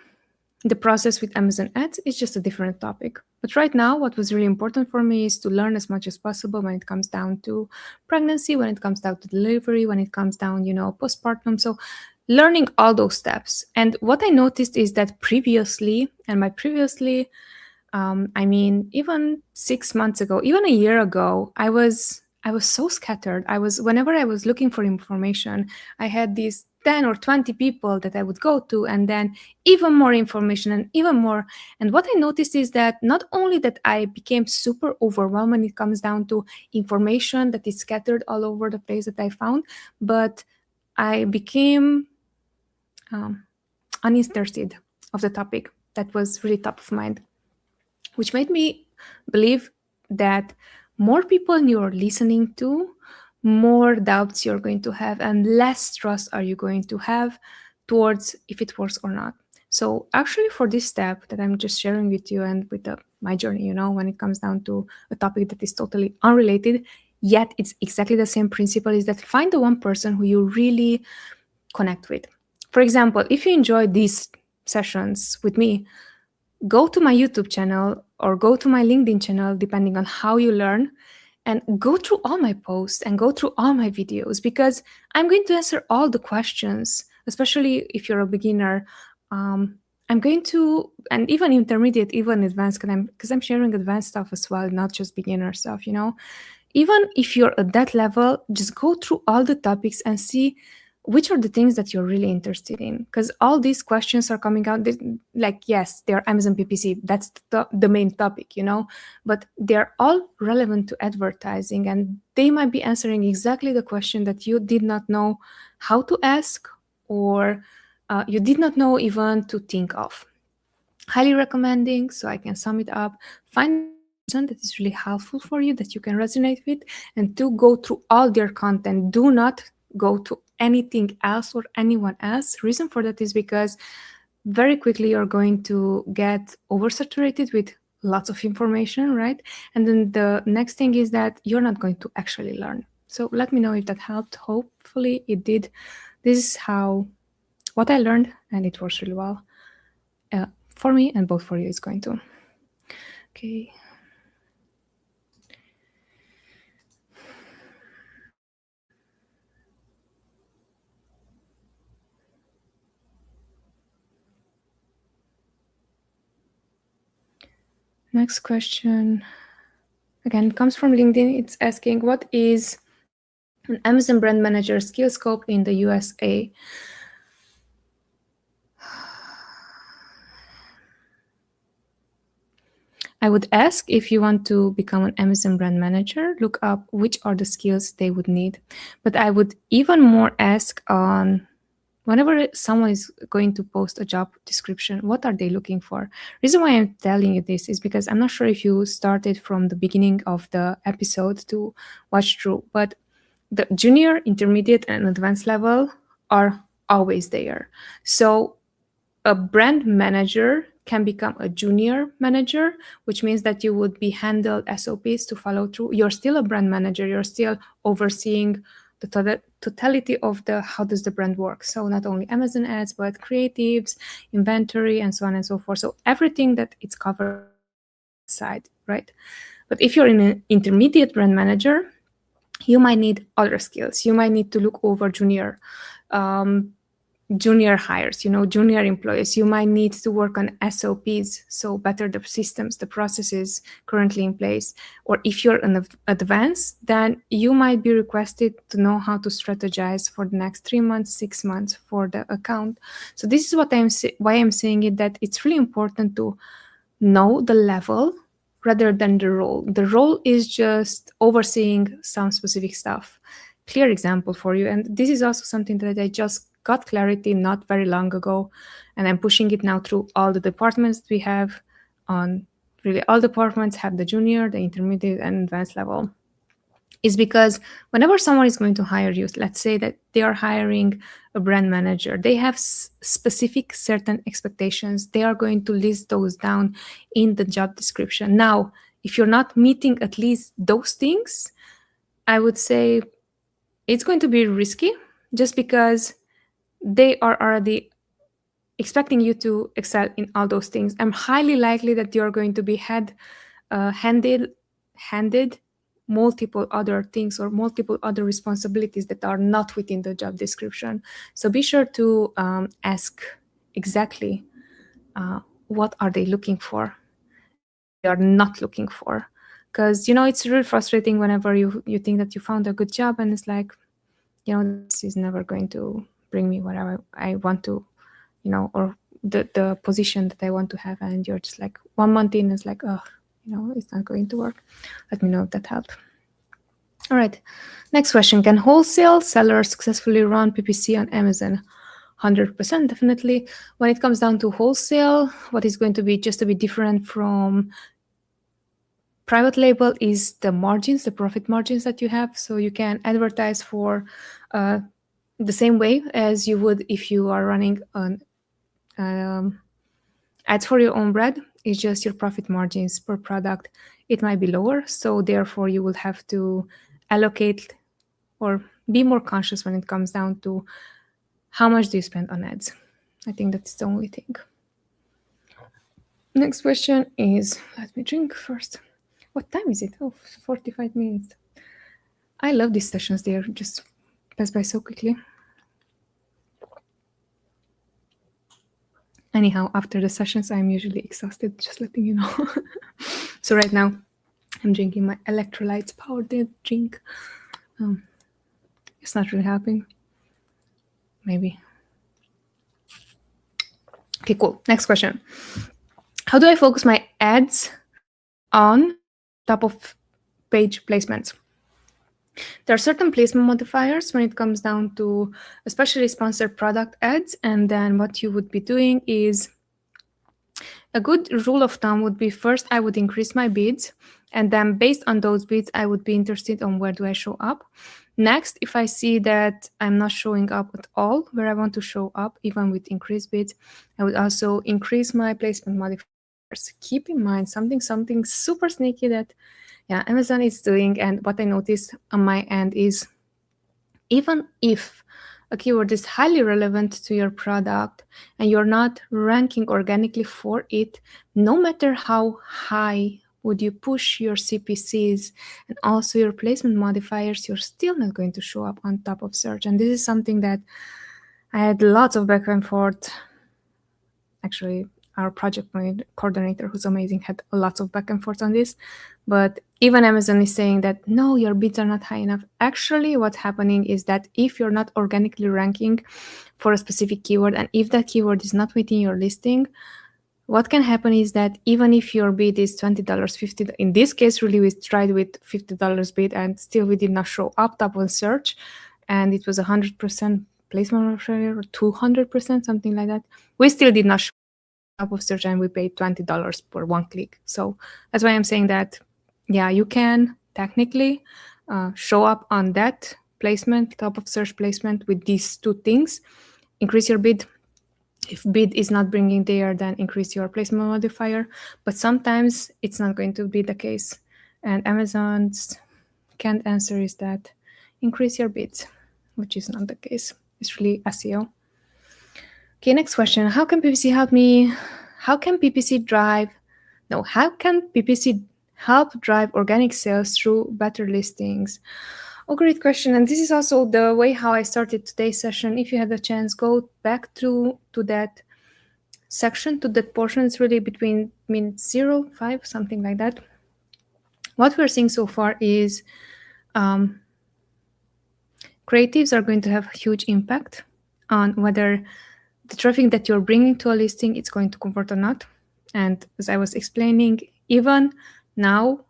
The process with Amazon ads is just a different topic. But right now, what was really important for me is to learn as much as possible when it comes down to pregnancy, when it comes down to delivery, when it comes down, postpartum. So learning all those steps. And what I noticed is that previously, and by previously, I mean, even 6 months ago, even a year ago, I was so scattered. Whenever I was looking for information, I had these 10 or 20 people that I would go to, and then even more information and even more. And what I noticed is that not only that I became super overwhelmed when it comes down to information that is scattered all over the place that I found, but I became uninterested of the topic that was really top of mind, which made me believe that more people you're listening to, more doubts you're going to have, and less trust are you going to have towards if it works or not. So actually, for this step that I'm just sharing with you and with my journey, when it comes down to a topic that is totally unrelated, yet it's exactly the same principle, is that find the one person who you really connect with. For example, if you enjoy these sessions with me, go to my YouTube channel or go to my LinkedIn channel, depending on how you learn, and go through all my posts and go through all my videos, because I'm going to answer all the questions, especially if you're a beginner. I'm going to, and even intermediate, even advanced, because I'm sharing advanced stuff as well, not just beginner stuff, Even if you're at that level, just go through all the topics and see which are the things that you're really interested in, because all these questions are coming out like, yes, they're Amazon PPC, that's the main topic, but they're all relevant to advertising, and they might be answering exactly the question that you did not know how to ask, or you did not know even to think of. Highly recommending, so I can sum it up, find that is really helpful for you, that you can resonate with, and to go through all their content. Do not go to anything else or anyone else. Reason for that is because very quickly you're going to get oversaturated with lots of information, right? And then the next thing is that you're not going to actually learn. So let me know if that helped. Hopefully it did. This is what I learned, and it works really well for me, and both for you is going to. Okay. Next question, again, comes from LinkedIn. It's asking, what is an Amazon brand manager skill scope in the USA? I would ask, if you want to become an Amazon brand manager, look up which are the skills they would need. But I would even more ask on, whenever someone is going to post a job description, what are they looking for? Reason why I'm telling you this is because I'm not sure if you started from the beginning of the episode to watch through, but the junior, intermediate, and advanced level are always there. So a brand manager can become a junior manager, which means that you would be handled SOPs to follow through. You're still a brand manager. You're still overseeing the totality of how does the brand work. So not only Amazon ads, but creatives, inventory, and so on and so forth. So everything that it's covered side, right? But if you're in an intermediate brand manager, you might need other skills. You might need to look over junior hires, junior employees. You might need to work on SOPs, so better the systems, the processes currently in place. Or if you're an advanced, then you might be requested to know how to strategize for the next 3 months, 6 months for the account. So this is why I'm saying it, that it's really important to know the level rather than the role. The role is just overseeing some specific stuff. Clear example for you, and this is also something that I just got clarity not very long ago, and I'm pushing it now through all the departments we have. On really all departments have the junior, the intermediate, and advanced level. Is because whenever someone is going to hire you, let's say that they are hiring a brand manager, they have specific certain expectations. They are going to list those down in the job description. Now, if you're not meeting at least those things, I would say it's going to be risky, just because they are already expecting you to excel in all those things. I'm highly likely that you're going to be handed multiple other things or multiple other responsibilities that are not within the job description. So be sure to ask exactly what are they looking for and what they are not looking for. Because, it's really frustrating whenever you think that you found a good job and it's like, this is never going to bring me what I want to, or the position that I want to have. And you're just like 1 month in, it's like, oh, it's not going to work. Let me know if that helped. All right. Next question. Can wholesale sellers successfully run PPC on Amazon? 100% definitely. When it comes down to wholesale, what is going to be just a bit different from private label is the margins, the profit margins that you have. So you can advertise for the same way as you would if you are running an ads for your own brand. It's just your profit margins per product. It might be lower. So therefore you will have to allocate or be more conscious when it comes down to how much do you spend on ads. I think that's the only thing. Next question is, let me drink first. What time is it? Oh, 45 minutes. I love these sessions. They just pass by so quickly. Anyhow, after the sessions, I'm usually exhausted, just letting you know. So right now, I'm drinking my electrolytes powered drink. It's not really helping. Maybe. Okay, cool. Next question. How do I focus my ads on top of page placements? There are certain placement modifiers when it comes down to especially sponsored product ads. And then what you would be doing is, a good rule of thumb would be, first, I would increase my bids. And then based on those bids, I would be interested on where do I show up. Next, if I see that I'm not showing up at all where I want to show up, even with increased bids, I would also increase my placement modifiers. Keep in mind something super sneaky that Amazon is doing, and what I noticed on my end is, even if a keyword is highly relevant to your product and you're not ranking organically for it, no matter how high would you push your CPCs and also your placement modifiers, you're still not going to show up on top of search. And this is something that I had lots of back and forth. Actually, our project coordinator, who's amazing, had lots of back and forth on this. But even Amazon is saying that, no, your bids are not high enough. Actually, what's happening is that if you're not organically ranking for a specific keyword, and if that keyword is not within your listing, what can happen is that even if your bid is $20, $50, in this case, really, we tried with $50 bid and still we did not show up top on search, and it was 100% placement share or 200%, something like that. We still did not show up of search and we paid $20 per one click. So that's why I'm saying that, you can technically show up on that placement, top of search placement, with these two things. Increase your bid. If bid is not bringing there, then increase your placement modifier. But sometimes it's not going to be the case. And Amazon's canned answer is that increase your bids, which is not the case. It's really SEO. Okay, next question. How can PPC help me? How can PPC help drive organic sales through better listings? Oh, great question. And this is also the way how I started today's session. If you had a chance, go back to that section, to that portion. It's really between minute 0, 5, something like that. What we're seeing so far is creatives are going to have a huge impact on whether the traffic that you're bringing to a listing is going to convert or not. And as I was explaining, even now,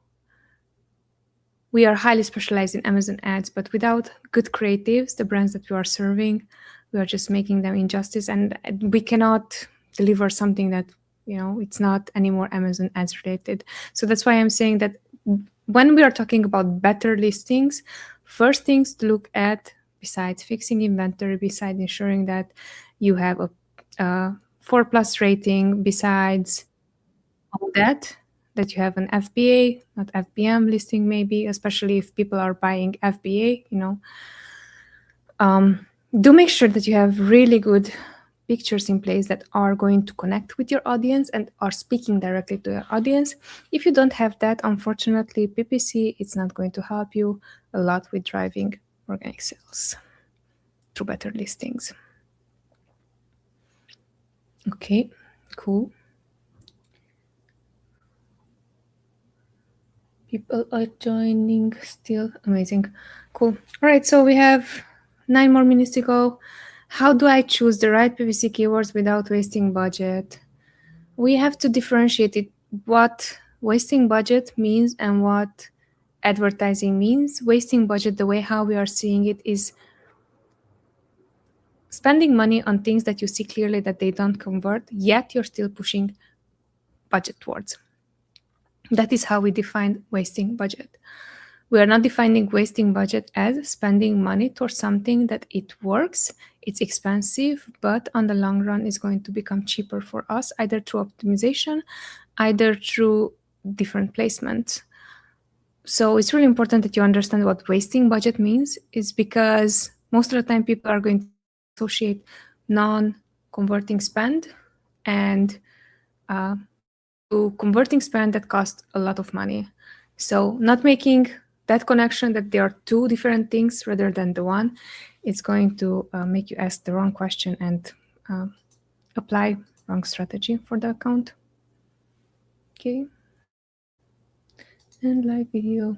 we are highly specialized in Amazon ads, but without good creatives, the brands that we are serving, we are just making them injustice, and we cannot deliver something that, it's not anymore Amazon ads related. So that's why I'm saying that when we are talking about better listings, first things to look at, besides fixing inventory, besides ensuring that you have a 4+ rating, besides all that you have an FBA, not FBM listing, maybe, especially if people are buying FBA, do make sure that you have really good pictures in place that are going to connect with your audience and are speaking directly to your audience. If you don't have that, unfortunately, PPC it's not going to help you a lot with driving organic sales through better listings. Okay, cool. People are joining still. Amazing. Cool. All right, so we have 9 more minutes to go. How do I choose the right PPC keywords without wasting budget? We have to differentiate it, what wasting budget means and what advertising means. Wasting budget, the way how we are seeing it, is spending money on things that you see clearly that they don't convert, yet you're still pushing budget towards. That is how we define wasting budget. We are not defining wasting budget as spending money towards something that it works, it's expensive, but on the long run is going to become cheaper for us, either through optimization, either through different placements. So it's really important that you understand what wasting budget means, is because most of the time people are going to associate non-converting spend and to converting spend that costs a lot of money. So not making that connection that there are two different things rather than the one, it's going to make you ask the wrong question and apply wrong strategy for the account. Okay. And live video.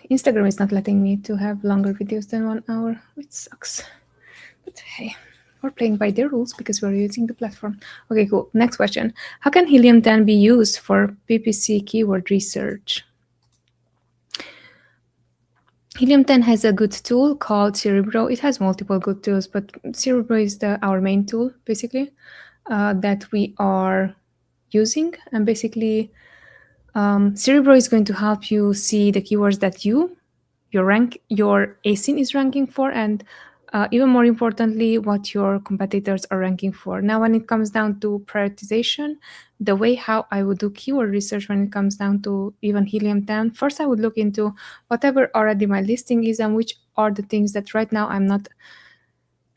Instagram is not letting me to have longer videos than 1 hour, which sucks. But hey, we're playing by their rules because we're using the platform. Okay, cool. Next question. How can Helium 10 be used for PPC keyword research? Helium 10 has a good tool called Cerebro. It has multiple good tools, but Cerebro is our main tool, basically, that we are using. And basically, Cerebro is going to help you see the keywords that your ASIN is ranking for, and even more importantly, what your competitors are ranking for. Now, when it comes down to prioritization, the way how I would do keyword research when it comes down to even Helium 10, first I would look into whatever already my listing is and which are the things that right now I'm not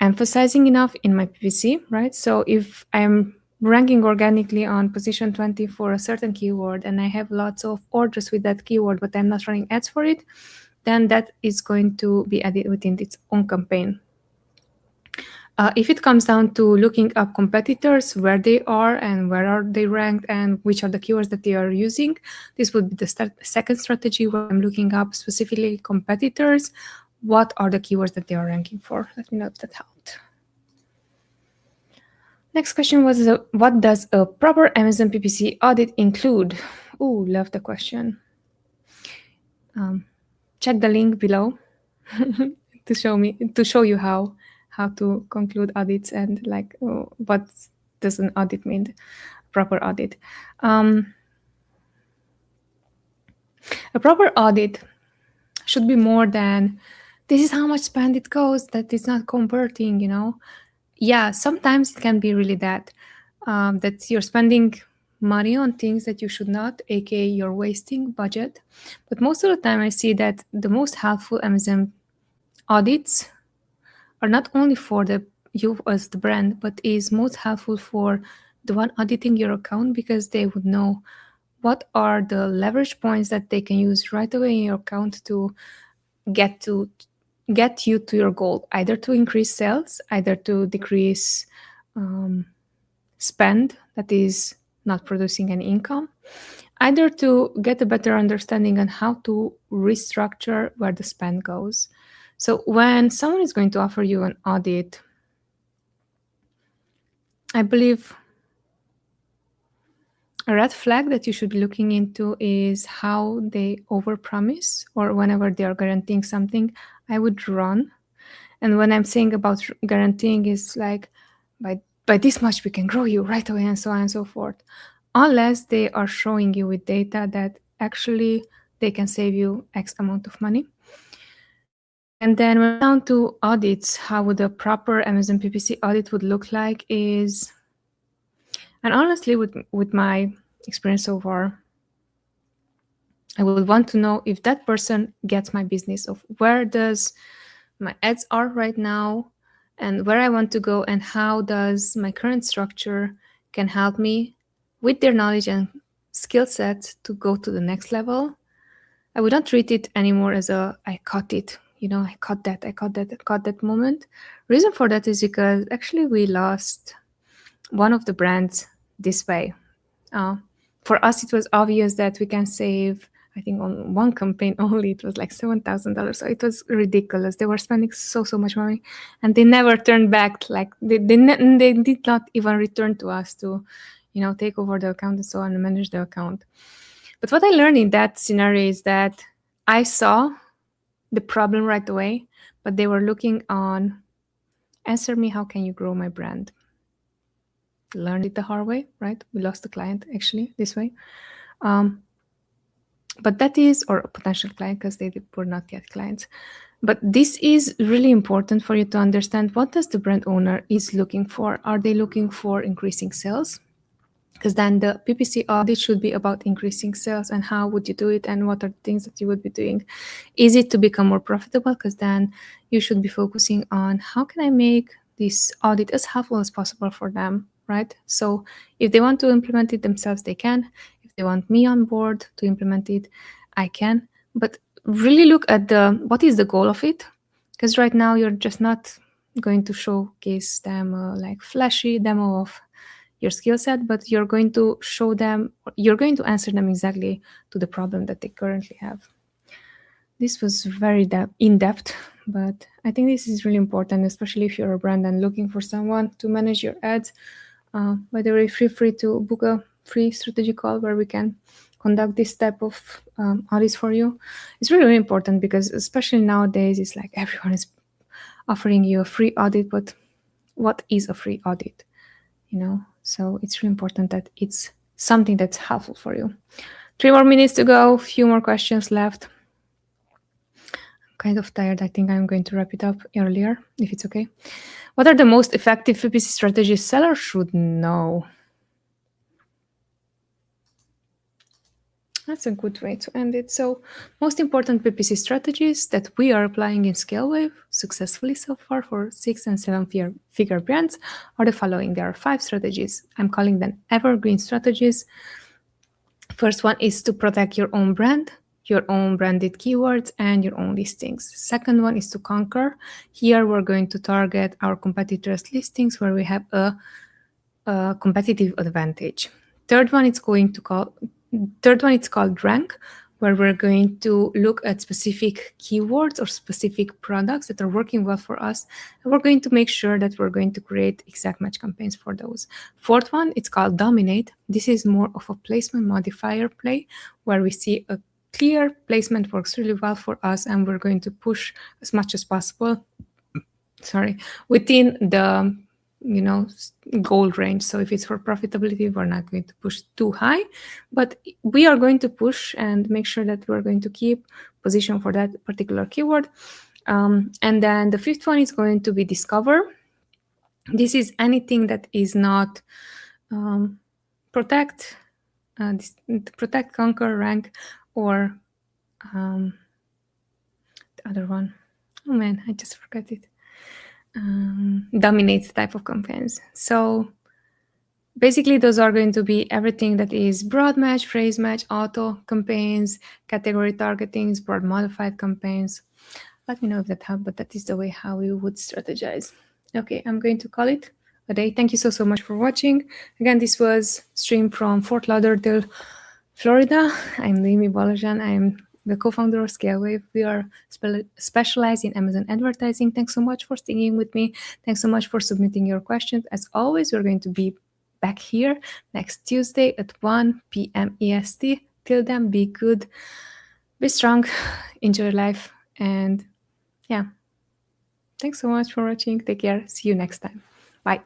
emphasizing enough in my PPC, right? So if I'm ranking organically on position 20 for a certain keyword and I have lots of orders with that keyword, but I'm not running ads for it, then that is going to be added within its own campaign. If it comes down to looking up competitors, where they are and where are they ranked and which are the keywords that they are using, this would be the second strategy where I'm looking up specifically competitors. What are the keywords that they are ranking for? Let me know if that helped. Next question was, what does a proper Amazon PPC audit include? Ooh, love the question. Check the link below to show you how to conclude audits and like what does an audit mean, proper audit. A proper audit should be more than this is how much spend it goes that it's not converting, Yeah, sometimes it can be really that you're spending money on things that you should not, aka you're wasting budget. But most of the time I see that the most helpful Amazon audits are not only for you as the brand, but is most helpful for the one auditing your account, because they would know what are the leverage points that they can use right away in your account to get you to your goal, either to increase sales, either to decrease spend that is not producing any income, either to get a better understanding on how to restructure where the spend goes. So when someone is going to offer you an audit, I believe a red flag that you should be looking into is how they overpromise, or whenever they are guaranteeing something, I would run. And when I'm saying about guaranteeing is like, by this much we can grow you right away and so on and so forth, unless they are showing you with data that actually they can save you X amount of money. And then when down to audits, how would a proper Amazon PPC audit would look like is, and honestly, with my experience so far, I would want to know if that person gets my business, of where does my ads are right now, and where I want to go, and how does my current structure can help me with their knowledge and skill set to go to the next level. I would not treat it anymore as a I caught it, I caught that moment. Reason for that is because actually we lost one of the brands this way. Uh, for us, it was obvious that we can save. I think on one campaign only, it was like $7,000. So it was ridiculous. They were spending so much money, and they never turned back. Like they did not even return to us to, take over the account and so on and manage the account. But what I learned in that scenario is that I saw the problem right away, but they were looking on, answer me, how can you grow my brand? Learned it the hard way, right? We lost the client actually this way. But that is, or a potential client, because they were not yet clients. But this is really important for you to understand, what does the brand owner is looking for? Are they looking for increasing sales? Because then the PPC audit should be about increasing sales, and how would you do it, and what are the things that you would be doing. Is it to become more profitable? Because then you should be focusing on, how can I make this audit as helpful as possible for them, right? So if they want to implement it themselves, they can. If they want me on board to implement it, I can. But really look at what is the goal of it, because right now you're just not going to showcase them like flashy demo of your skill set, but you're going to show them, you're going to answer them exactly to the problem that they currently have. This was very in-depth, but I think this is really important, especially if you're a brand and looking for someone to manage your ads. By the way, feel free to book a free strategy call where we can conduct this type of audits for you. It's really, really important, because especially nowadays, it's like everyone is offering you a free audit, but what is a free audit? So it's really important that it's something that's helpful for you. 3 more minutes to go, few more questions left. I'm kind of tired. I think I'm going to wrap it up earlier, if it's okay. What are the most effective PPC strategies sellers should know? That's a good way to end it. So, most important PPC strategies that we are applying in ScaleWave successfully so far for 6 and 7 figure brands are the following. There are 5 strategies. I'm calling them evergreen strategies. First one is to protect your own brand, your own branded keywords, and your own listings. Second one is to conquer. Here we're going to target our competitors' listings where we have a competitive advantage. Third one it's called rank, where we're going to look at specific keywords or specific products that are working well for us, and we're going to make sure that we're going to create exact match campaigns for those. Fourth one, it's called dominate. This is more of a placement modifier play, where we see a clear placement works really well for us, and we're going to push as much as possible within the goal range. So if it's for profitability, we're not going to push too high, but we are going to push and make sure that we're going to keep position for that particular keyword. And then the fifth one is going to be discover. This is anything that is not protect, conquer, rank, or the other one. Oh man, I just forgot it. Dominate type of campaigns. So basically those are going to be everything that is broad match, phrase match, auto campaigns, category targetings, broad modified campaigns. Let me know if that helped, but that is the way how we would strategize. Okay, I'm going to call it a day. Thank you so much for watching. Again, this was streamed from Fort Lauderdale, Florida. I'm Noemi Bolojan. I'm the co-founder of ScaleWave. We are specialized in Amazon advertising. Thanks so much for sticking with me. Thanks so much for submitting your questions. As always, we're going to be back here next Tuesday at 1 p.m. EST. Till then, be good, be strong, enjoy life, and yeah. Thanks so much for watching. Take care. See you next time. Bye.